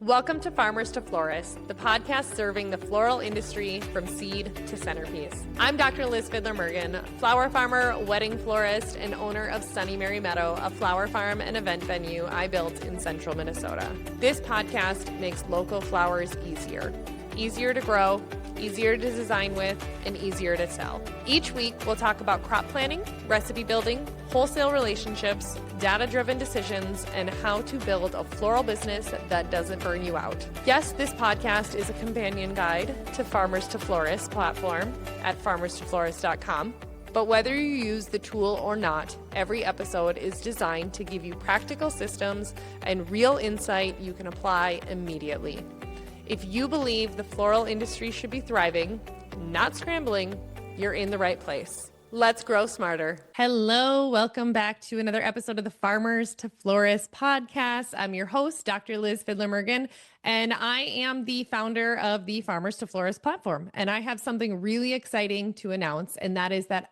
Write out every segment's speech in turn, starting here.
Welcome to Farmers to Florists, the podcast serving the floral industry from seed to centerpiece. I'm Dr. Liz Fiedler Mergen, flower farmer, wedding florist, and owner of Sunny Mary Meadow, a flower farm and event venue I built in central Minnesota. This podcast makes local flowers easier to grow, easier to design with, and easier to sell. Each week, we'll talk about crop planning, recipe building, wholesale relationships, data-driven decisions, and how to build a floral business that doesn't burn you out. Yes, this podcast is a companion guide to Farmers to Florists platform at farmerstoflorist.com. But whether you use the tool or not, every episode is designed to give you practical systems and real insight you can apply immediately. If you believe the floral industry should be thriving, not scrambling, you're in the right place. Let's grow smarter. Hello, welcome back to another episode of the Farmers to Florists podcast. I'm your host, Dr. Liz Fiedler Mergen, and I am the founder of the Farmers to Florists platform. And I have something really exciting to announce, and that is that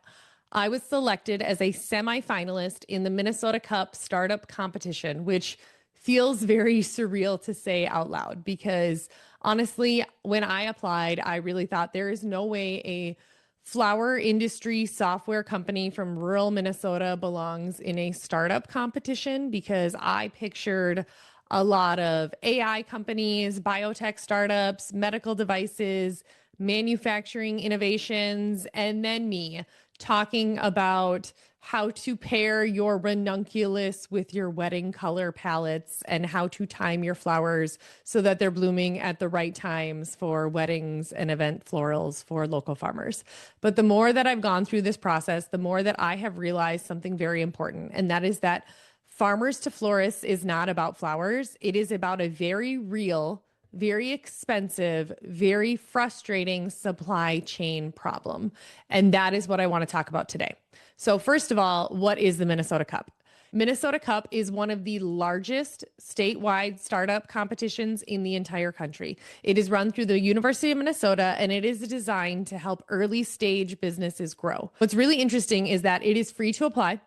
I was selected as a semifinalist in the Minnesota Cup Startup Competition, which feels very surreal to say out loud because honestly, when I applied, I really thought there is no way a flower industry software company from rural Minnesota belongs in a startup competition because I pictured a lot of AI companies, biotech startups, medical devices, manufacturing innovations, and then me talking about how to pair your ranunculus with your wedding color palettes and how to time your flowers so that they're blooming at the right times for weddings and event florals for local farmers. But the more that I've gone through this process, the more that I have realized something very important, and that is that Farmers to Florists is not about flowers. It is about a very real, very expensive, very frustrating supply chain problem. And that is what I want to talk about today. So first of all, what is the Minnesota Cup? Minnesota Cup is one of the largest statewide startup competitions in the entire country. It is run through the University of Minnesota, and it is designed to help early stage businesses grow. What's really interesting is that it is free to apply.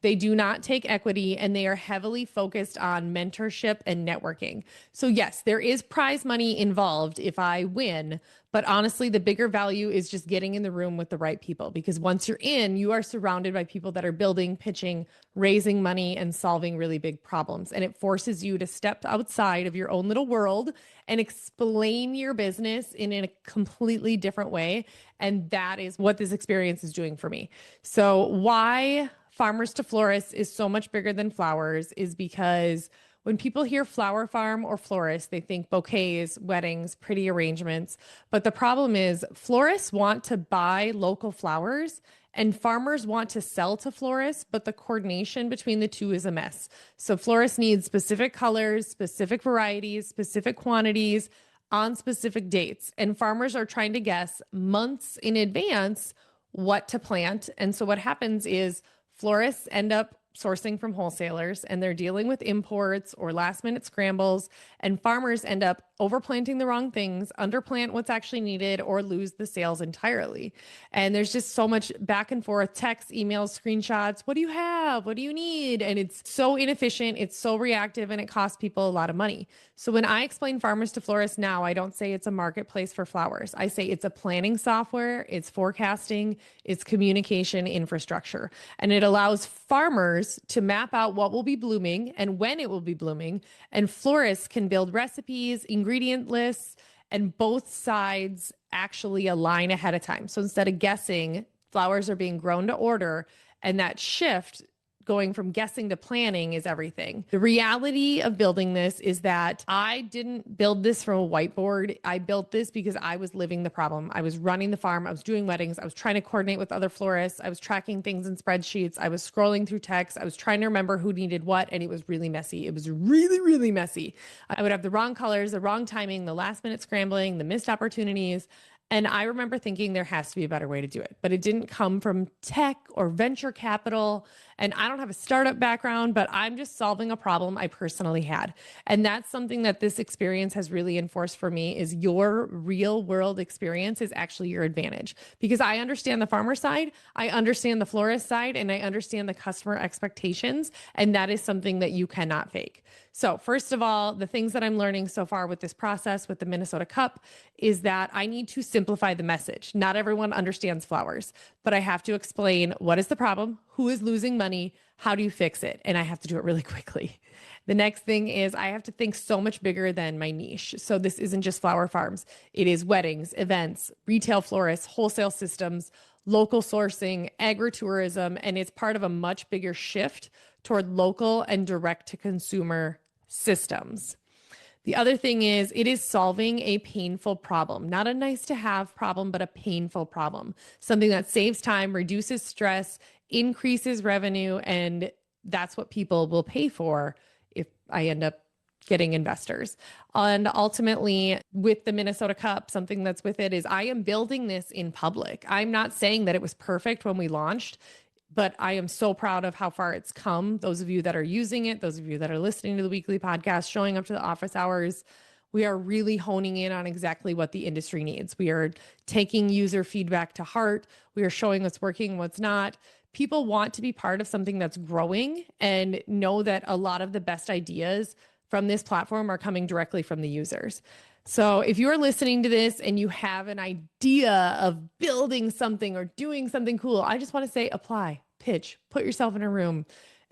They do not take equity, and they are heavily focused on mentorship and networking. So yes, there is prize money involved if I win, but honestly, the bigger value is just getting in the room with the right people, because once you're in, you are surrounded by people that are building, pitching, raising money, and solving really big problems. And it forces you to step outside of your own little world and explain your business in a completely different way. And that is what this experience is doing for me. So why Farmers to Florists is so much bigger than flowers is because when people hear flower farm or florist, they think bouquets, weddings, pretty arrangements. But the problem is florists want to buy local flowers and farmers want to sell to florists, but the coordination between the two is a mess. So florists need specific colors, specific varieties, specific quantities on specific dates. And farmers are trying to guess months in advance what to plant. And so what happens is florists end up sourcing from wholesalers, and they're dealing with imports or last minute scrambles, and farmers end up overplanting the wrong things, underplant what's actually needed, or lose the sales entirely. And there's just so much back and forth, texts, emails, screenshots. What do you have? What do you need? And it's so inefficient. It's so reactive, and it costs people a lot of money. So when I explain Farmers to Florists now, I don't say it's a marketplace for flowers. I say it's a planning software, it's forecasting, it's communication infrastructure. And it allows farmers to map out what will be blooming and when it will be blooming. And florists can build recipes, ingredient lists, and both sides actually align ahead of time. So instead of guessing, flowers are being grown to order, and that shift going from guessing to planning is everything. The reality of building this is that I didn't build this from a whiteboard. I built this because I was living the problem. I was running the farm. I was doing weddings. I was trying to coordinate with other florists. I was tracking things in spreadsheets. I was scrolling through text. I was trying to remember who needed what, and it was really messy. It was really, really messy. I would have the wrong colors, the wrong timing, the last minute scrambling, the missed opportunities. And I remember thinking there has to be a better way to do it, but it didn't come from tech or venture capital. And I don't have a startup background, but I'm just solving a problem I personally had. And that's something that this experience has really enforced for me is your real world experience is actually your advantage because I understand the farmer side, I understand the florist side, and I understand the customer expectations. And that is something that you cannot fake. So first of all, the things that I'm learning so far with this process with the Minnesota Cup is that I need to simplify the message. Not everyone understands flowers, but I have to explain what is the problem, who is losing money, how do you fix it? And I have to do it really quickly. The next thing is I have to think so much bigger than my niche. So this isn't just flower farms. It is weddings, events, retail florists, wholesale systems, local sourcing, agritourism, and it's part of a much bigger shift toward local and direct to consumer systems. The other thing is it is solving a painful problem, not a nice to have problem, but a painful problem, something that saves time, reduces stress, increases revenue, and that's what people will pay for if I end up getting investors. And ultimately, with the Minnesota Cup, something that's with it is I am building this in public. I'm not saying that it was perfect when we launched, but I am so proud of how far it's come. Those of you that are using it, those of you that are listening to the weekly podcast, showing up to the office hours, we are really honing in on exactly what the industry needs. We are taking user feedback to heart. We are showing what's working, what's not. People want to be part of something that's growing and know that a lot of the best ideas from this platform are coming directly from the users. So if you're listening to this and you have an idea of building something or doing something cool, I just want to say apply, pitch, put yourself in a room,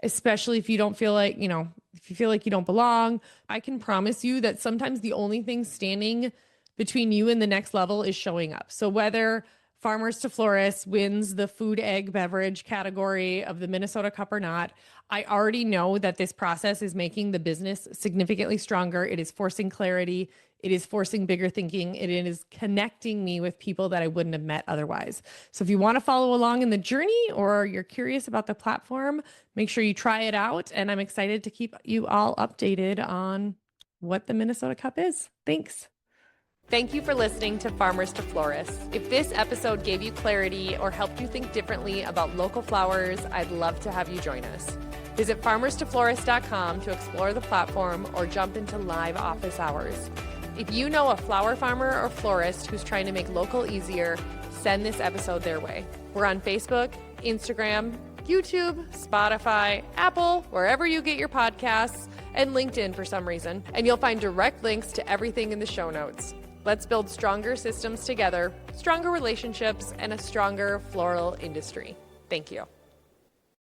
especially if you don't feel like, if you feel like you don't belong. I can promise you that sometimes the only thing standing between you and the next level is showing up. So whether Farmers to Florists wins the food, egg, beverage category of the Minnesota Cup or not, I already know that this process is making the business significantly stronger. It is forcing clarity. It is forcing bigger thinking. It is connecting me with people that I wouldn't have met otherwise. So if you want to follow along in the journey or you're curious about the platform, make sure you try it out. And I'm excited to keep you all updated on what the Minnesota Cup is. Thanks. Thank you for listening to Farmers to Florists. If this episode gave you clarity or helped you think differently about local flowers, I'd love to have you join us. Visit farmerstoflorist.com to explore the platform or jump into live office hours. If you know a flower farmer or florist who's trying to make local easier, send this episode their way. We're on Facebook, Instagram, YouTube, Spotify, Apple, wherever you get your podcasts, and LinkedIn for some reason, and you'll find direct links to everything in the show notes. Let's build stronger systems together, stronger relationships, and a stronger floral industry. Thank you.